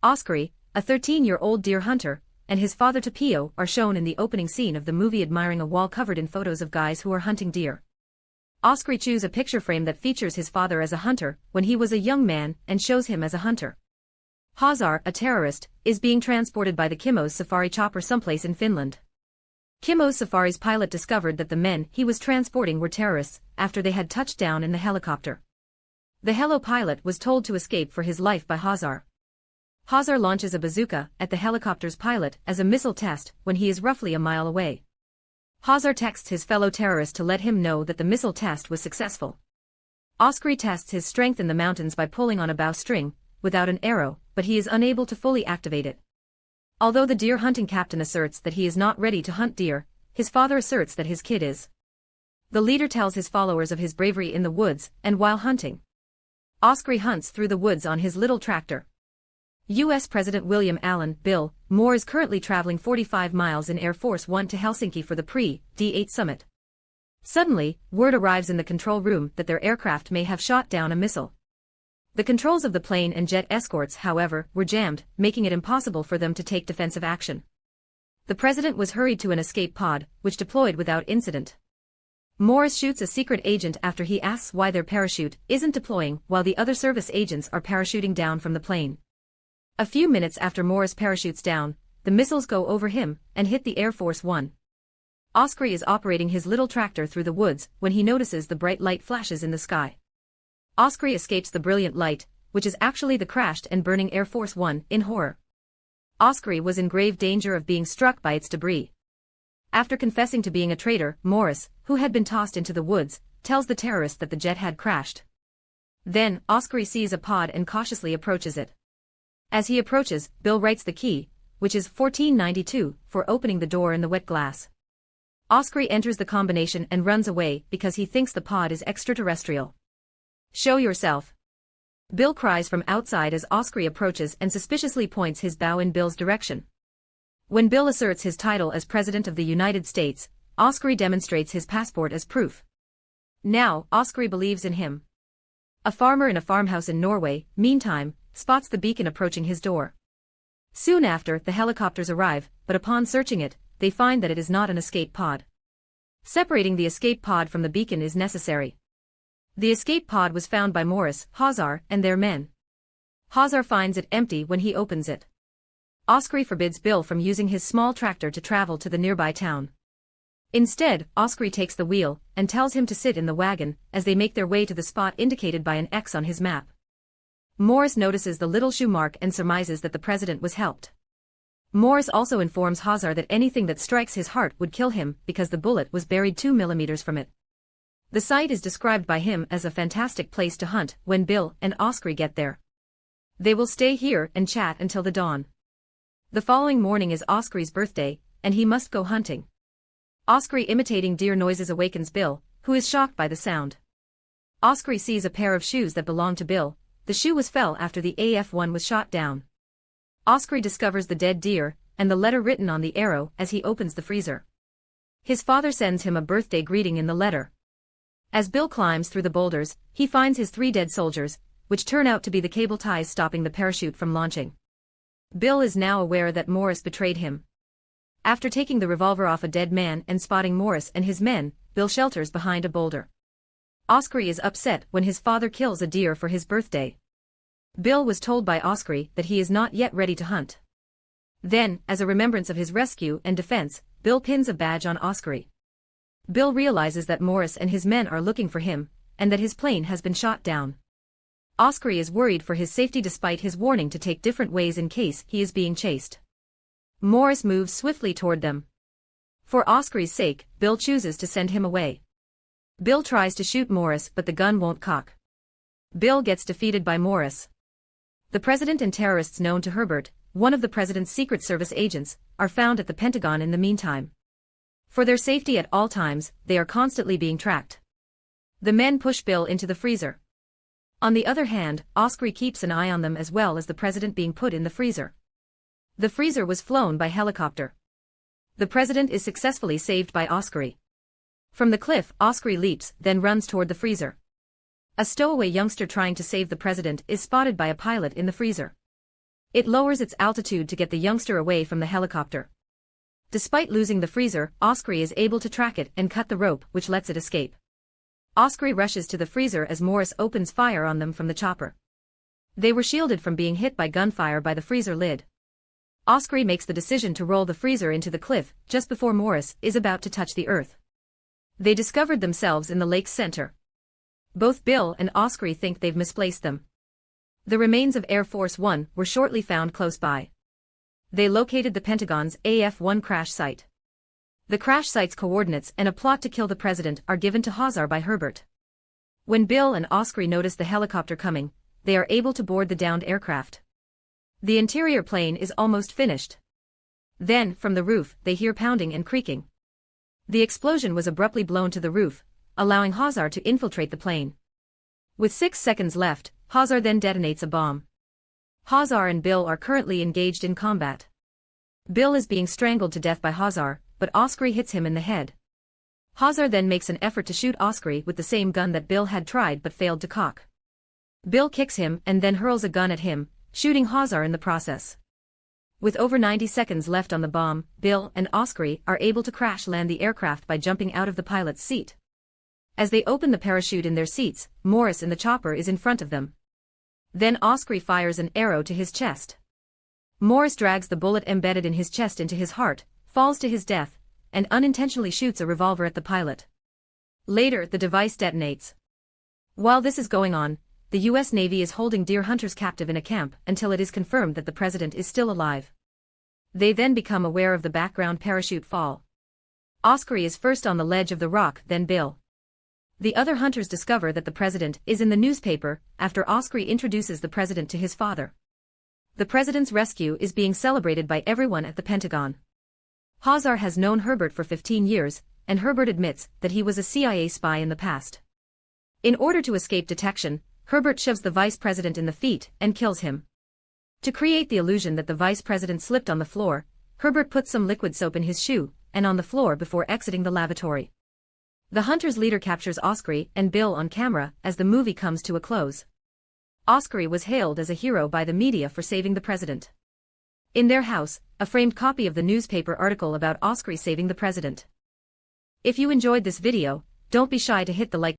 Oscary, a 13-year-old deer hunter, and his father Tapio are shown in the opening scene of the movie admiring a wall covered in photos of guys who are hunting deer. Oscary chooses a picture frame that features his father as a hunter when he was a young man and shows him as a hunter. Hazar, a terrorist, is being transported by the Kimmo's safari chopper someplace in Finland. Kimmo's safari's pilot discovered that the men he was transporting were terrorists after they had touched down in the helicopter. The helo pilot was told to escape for his life by Hazar. Hazar launches a bazooka at the helicopter's pilot as a missile test when he is roughly a mile away. Hazar texts his fellow terrorist to let him know that the missile test was successful. Oscary tests his strength in the mountains by pulling on a bowstring, without an arrow, but he is unable to fully activate it. Although the deer hunting captain asserts that he is not ready to hunt deer, his father asserts that his kid is. The leader tells his followers of his bravery in the woods and while hunting. Oscary hunts through the woods on his little tractor. U.S. President William Allen Bill Moore is currently traveling 45 miles in Air Force One to Helsinki for the pre-D8 summit. Suddenly, word arrives in the control room that their aircraft may have shot down a missile. The controls of the plane and jet escorts, however, were jammed, making it impossible for them to take defensive action. The president was hurried to an escape pod, which deployed without incident. Morris shoots a secret agent after he asks why their parachute isn't deploying while the other service agents are parachuting down from the plane. A few minutes after Morris parachutes down, the missiles go over him and hit the Air Force One. Oscary is operating his little tractor through the woods when he notices the bright light flashes in the sky. Oscary escapes the brilliant light, which is actually the crashed and burning Air Force One, in horror. Oscary was in grave danger of being struck by its debris. After confessing to being a traitor, Morris, who had been tossed into the woods, tells the terrorists that the jet had crashed. Then, Oscary sees a pod and cautiously approaches it. As he approaches, Bill writes the key, which is 1492, for opening the door in the wet glass. Oscary enters the combination and runs away because he thinks the pod is extraterrestrial. "Show yourself!" Bill cries from outside as Oscary approaches and suspiciously points his bow in Bill's direction. When Bill asserts his title as President of the United States, Oscary demonstrates his passport as proof. Now, Oscary believes in him. A farmer in a farmhouse in Norway, meantime, spots the beacon approaching his door. Soon after, the helicopters arrive, but upon searching it, they find that it is not an escape pod. Separating the escape pod from the beacon is necessary. The escape pod was found by Morris, Hazar, and their men. Hazar finds it empty when he opens it. Oscary forbids Bill from using his small tractor to travel to the nearby town. Instead, Oscary takes the wheel and tells him to sit in the wagon as they make their way to the spot indicated by an X on his map. Morris notices the little shoe mark and surmises that the president was helped. Morris also informs Hazar that anything that strikes his heart would kill him because the bullet was buried 2 millimeters from it. The site is described by him as a fantastic place to hunt when Bill and Oscary get there. They will stay here and chat until the dawn. The following morning is Oscary's birthday, and he must go hunting. Oscary imitating deer noises awakens Bill, who is shocked by the sound. Oscary sees a pair of shoes that belong to Bill. The shoe was fell after the AF-1 was shot down. Oscary discovers the dead deer, and the letter written on the arrow as he opens the freezer. His father sends him a birthday greeting in the letter. As Bill climbs through the boulders, he finds his 3 dead soldiers, which turn out to be the cable ties stopping the parachute from launching. Bill is now aware that Morris betrayed him. After taking the revolver off a dead man and spotting Morris and his men, Bill shelters behind a boulder. Oscary is upset when his father kills a deer for his birthday. Bill was told by Oscary that he is not yet ready to hunt. Then, as a remembrance of his rescue and defense, Bill pins a badge on Oscary. Bill realizes that Morris and his men are looking for him, and that his plane has been shot down. Oscary is worried for his safety despite his warning to take different ways in case he is being chased. Morris moves swiftly toward them. For Oscary's sake, Bill chooses to send him away. Bill tries to shoot Morris but the gun won't cock. Bill gets defeated by Morris. The president and terrorists known to Herbert, one of the president's Secret Service agents, are found at the Pentagon in the meantime. For their safety at all times, they are constantly being tracked. The men push Bill into the freezer. On the other hand, Oscary keeps an eye on them as well as the president being put in the freezer. The freezer was flown by helicopter. The president is successfully saved by Oscary. From the cliff, Oscary leaps, then runs toward the freezer. A stowaway youngster trying to save the president is spotted by a pilot in the freezer. It lowers its altitude to get the youngster away from the helicopter. Despite losing the freezer, Oscry is able to track it and cut the rope, which lets it escape. Oscry rushes to the freezer as Morris opens fire on them from the chopper. They were shielded from being hit by gunfire by the freezer lid. Oscry makes the decision to roll the freezer into the cliff just before Morris is about to touch the earth. They discovered themselves in the lake's center. Both Bill and Oscry think they've misplaced them. The remains of Air Force One were shortly found close by. They located the Pentagon's AF-1 crash site. The crash site's coordinates and a plot to kill the president are given to Hazar by Herbert. When Bill and Oscry notice the helicopter coming, they are able to board the downed aircraft. The interior plane is almost finished. Then, from the roof, they hear pounding and creaking. The explosion was abruptly blown to the roof, allowing Hazar to infiltrate the plane. With 6 seconds left, Hazar then detonates a bomb. Hazar and Bill are currently engaged in combat. Bill is being strangled to death by Hazar, but Oscry hits him in the head. Hazar then makes an effort to shoot Oscry with the same gun that Bill had tried but failed to cock. Bill kicks him and then hurls a gun at him, shooting Hazar in the process. With over 90 seconds left on the bomb, Bill and Oscry are able to crash land the aircraft by jumping out of the pilot's seat. As they open the parachute in their seats, Morris in the chopper is in front of them. Then Oscry fires an arrow to his chest. Morris drags the bullet embedded in his chest into his heart, falls to his death, and unintentionally shoots a revolver at the pilot. Later, the device detonates. While this is going on, the U.S. Navy is holding deer hunters captive in a camp until it is confirmed that the president is still alive. They then become aware of the background parachute fall. Oscry is first on the ledge of the rock, then Bill. The other hunters discover that the president is in the newspaper after Oscry introduces the president to his father. The president's rescue is being celebrated by everyone at the Pentagon. Hazar has known Herbert for 15 years, and Herbert admits that he was a CIA spy in the past. In order to escape detection, Herbert shoves the vice president in the feet and kills him. To create the illusion that the vice president slipped on the floor, Herbert puts some liquid soap in his shoe and on the floor before exiting the lavatory. The hunter's leader captures Oscry and Bill on camera as the movie comes to a close. Oscry was hailed as a hero by the media for saving the president. In their house, a framed copy of the newspaper article about Oscry saving the president. If you enjoyed this video, don't be shy to hit the like